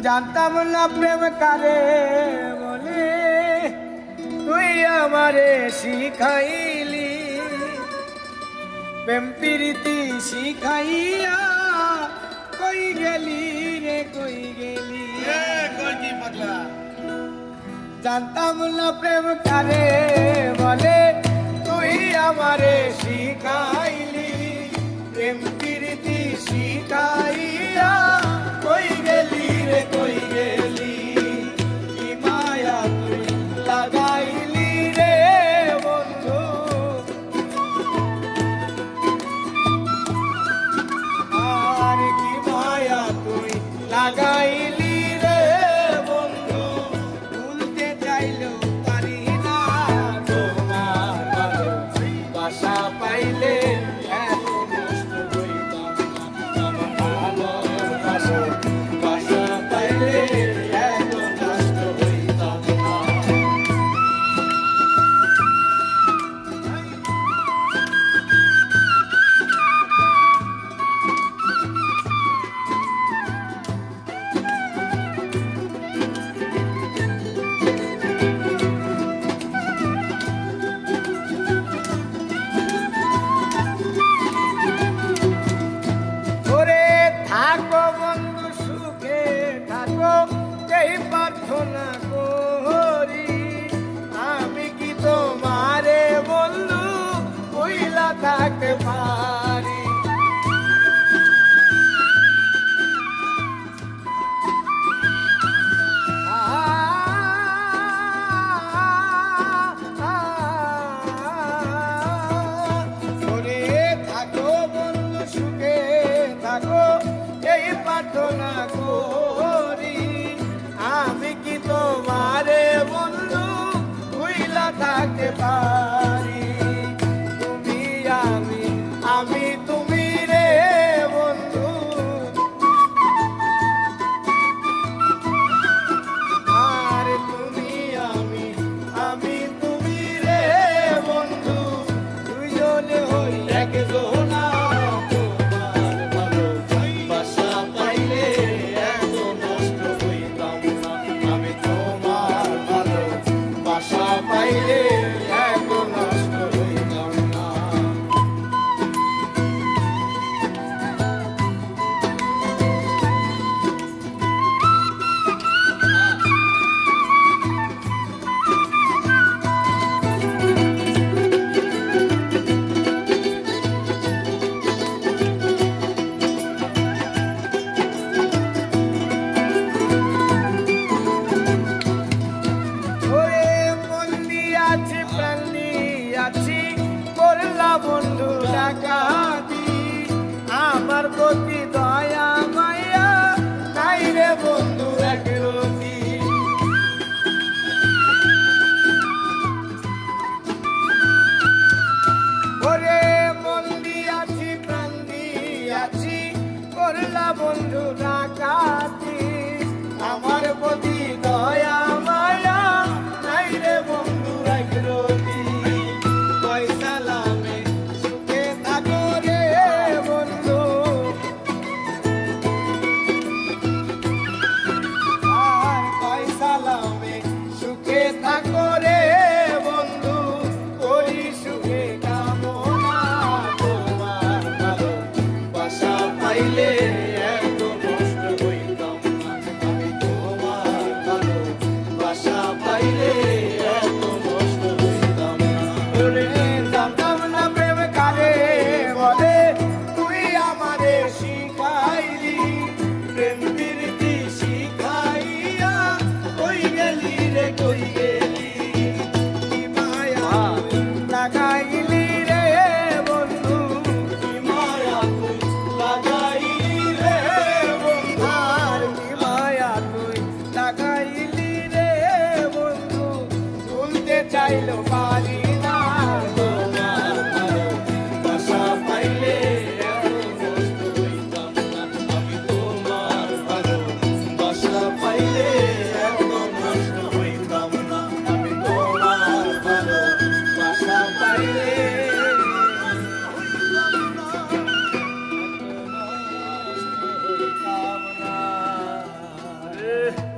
জানতাম না প্রেম কারে বলে, তুই আমারে শিখাইলি। প্রেম প্রীতি শিখাইয়া কই গেলি রে কই গেলি। জানতাম না প্রেম কারে বলে, তুই আমারে শিখাইলি। প্রেম প্রীতি শিখাইয়া কই গেলি রে কই গেলি। কি মায়া তুই লাগাইলি রে বন্ধু, আর কি মায়া তুই লাগাইলি রে বন্ধু। ভুলতে চাইলেও পারি না তোমার ভালোবাসা পাইলে এত কষ্ট হইতাম না। আমার ভালোবাসা পাইলে এত কষ্ট হইতাম না। ওরে থাকো বন্ধু সুখে থাকো, এই প্রার্থনা করি। আমি কি তোমারে বন্ধু ভুইলা থাকতে পারি। ওরে থাকো বন্ধু সুখে থাকো, এই প্রার্থনা করি। আমি কি তোমারে বন্ধু ভুইলা থাকতে পারি। তুমি আমি